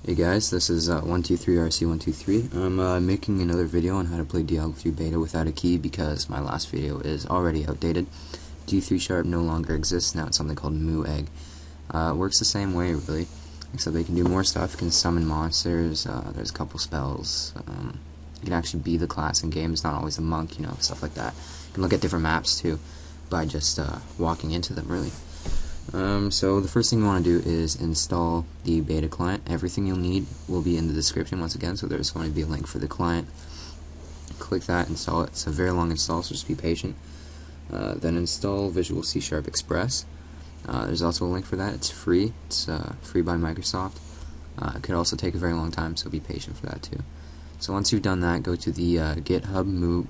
Hey guys, this is 123RC123. I'm making another video on how to play Diablo 3 beta without a key because my last video is already outdated. D3 no longer exists, now it's something called moegg. It works the same way really, except they can do more stuff. You can summon monsters, there's a couple spells, you can actually be the class in game, it's not always a monk, you know, stuff like that. You can look at different maps too, by just walking into them really. So the first thing you want to do is install the beta client. Everything you'll need will be in the description once again, so there's going to be a link for the client. Click that, install it. It's a very long install, so just be patient. Then install Visual C# Express. There's also a link for that. It's free. It's free by Microsoft. It could also take a very long time, so be patient for that too. So once you've done that, go to the GitHub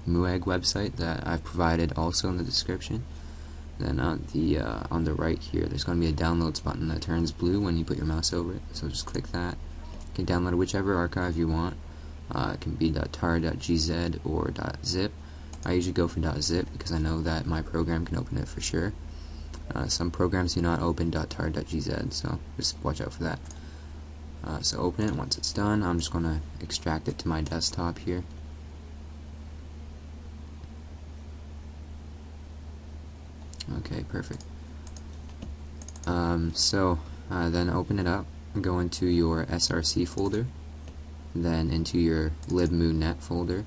moegg website that I've provided also in the description. Then on the right here, there's going to be a downloads button that turns blue when you put your mouse over it. So just click that. You can download whichever archive you want. It can be .tar.gz or .zip. I usually go for .zip because I know that my program can open it for sure. Some programs do not open .tar.gz, so just watch out for that. So open it. Once it's done, I'm just going to extract it to my desktop here. Okay, perfect. Then open it up, go into your src folder, then into your libmoo.net folder,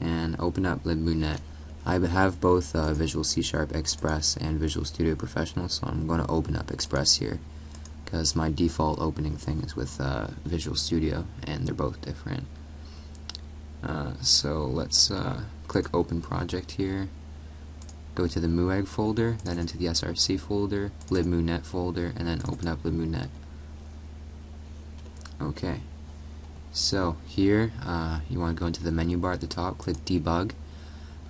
and open up libmoo.net. I have both Visual C# Express and Visual Studio Professional, so I'm going to open up Express here, because my default opening thing is with Visual Studio, and they're both different. So let's click Open Project here. Go to the moegg folder, then into the src folder, libmoo.net folder, and then open up libmoo.net. Okay, so here you want to go into the menu bar at the top, click debug.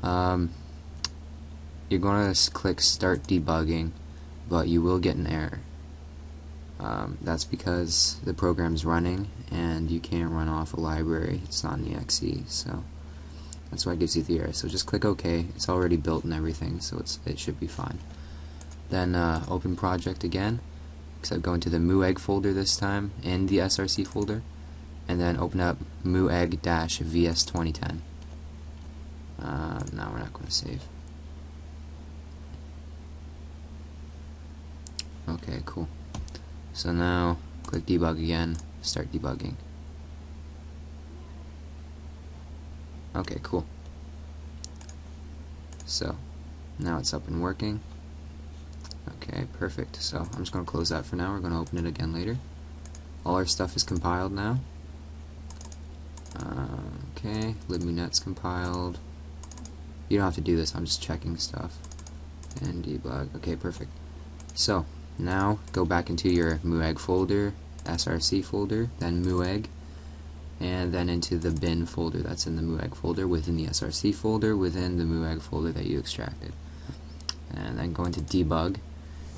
You're going to click start debugging, but you will get an error. That's because the program's running and you can't run off a library, it's not an exe, so that's why it gives you the error. So just click OK. It's already built and everything, so it should be fine. Then open project again, except go into the moegg folder this time in the src folder, and then open up moegg-vs 2010. No, we're not going to save. Okay, cool. So now click debug again, start debugging. Okay, cool. So now it's up and working. Okay, perfect. So I'm just going to close that for now. We're going to open it again later. All our stuff is compiled now. Okay, libmoo.net's compiled. You don't have to do this, I'm just checking stuff. And debug. Okay, perfect. So now go back into your moegg folder, src folder, then moegg, and then into the bin folder that's in the moegg folder within the src folder within the moegg folder that you extracted. And then go into debug.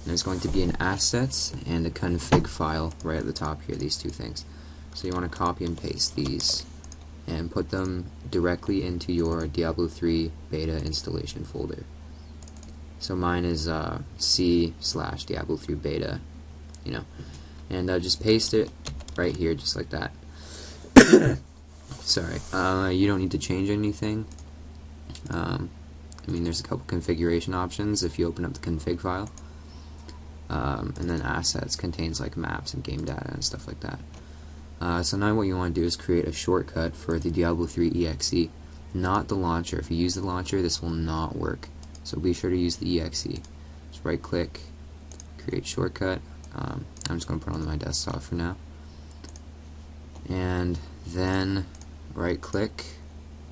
There's going to be an assets and a config file right at the top here, these two things. So you want to copy and paste these and put them directly into your Diablo 3 beta installation folder. So mine is C/Diablo 3 beta, you know, and just paste it right here just like that. Sorry, you don't need to change anything. I mean, there's a couple configuration options if you open up the config file, and then assets contains like maps and game data and stuff like that. So now what you want to do is create a shortcut for the Diablo 3 exe, not the launcher. If you use the launcher, this will not work, so be sure to use the exe. Just right click, create shortcut. I'm just going to put it on my desktop for now. And then right click,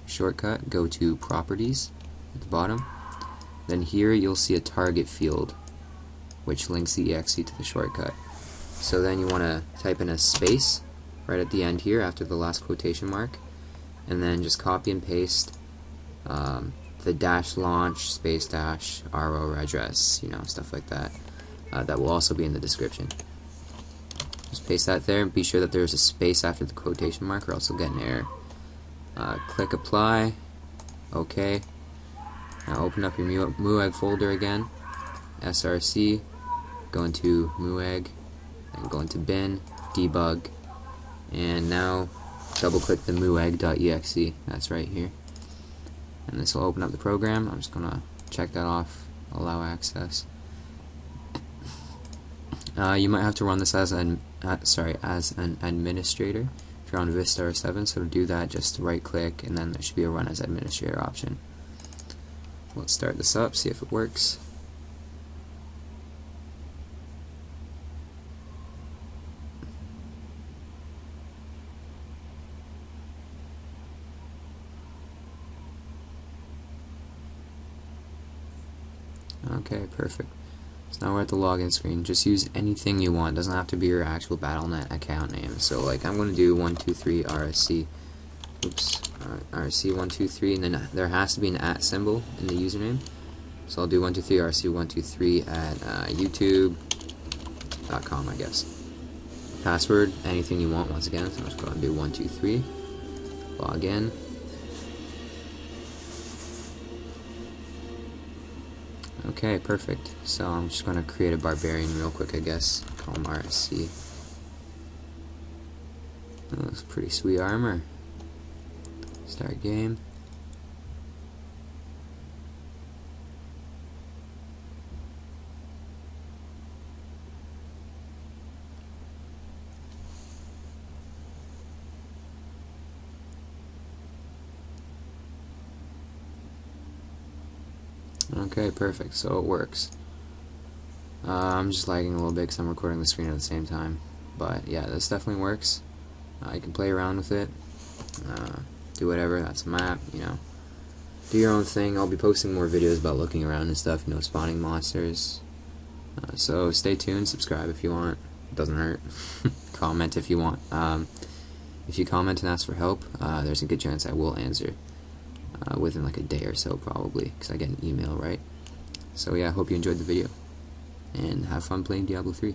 shortcut, go to properties at the bottom. Then here you'll see a target field which links the exe to the shortcut. So then you want to type in a space right at the end here after the last quotation mark, and then just copy and paste the --launch space --auroraaddress, you know, stuff like that. That will also be in the description. Just paste that there and be sure that there's a space after the quotation mark or else you'll get an error. Click apply. OK. Now open up your moegg folder again, src, go into moegg, then go into bin, debug, And now double click the muegg.exe, that's right here, and this will open up the program. I'm just gonna check that off, allow access. You might have to run this as an administrator if you're on Vista or 7, so to do that just right click and then there should be a run as administrator option. Let's start this up, see if it works. Okay, perfect. So now we're at the login screen. Just use anything you want. It doesn't have to be your actual Battle.net account name. So like I'm going to do 123 RSC. Oops. RSC123, and then there has to be an @ symbol in the username. So I'll do 123 RSC123 at youtube.com, I guess. Password, anything you want once again. So I'm just going to do 123. Log in. Okay, perfect. So I'm just going to create a barbarian real quick, I guess. Call him RSC. That looks pretty sweet armor. Start game. Okay, perfect. So it works. I'm just lagging a little bit because I'm recording the screen at the same time. But yeah, this definitely works. You can play around with it. Do whatever. That's a map, you know. Do your own thing. I'll be posting more videos about looking around and stuff, you know, spawning monsters. So stay tuned. Subscribe if you want. It doesn't hurt. Comment if you want. If you comment and ask for help, there's a good chance I will answer. Within like a day or so probably, because I get an email, right? So yeah, I hope you enjoyed the video, and have fun playing Diablo 3.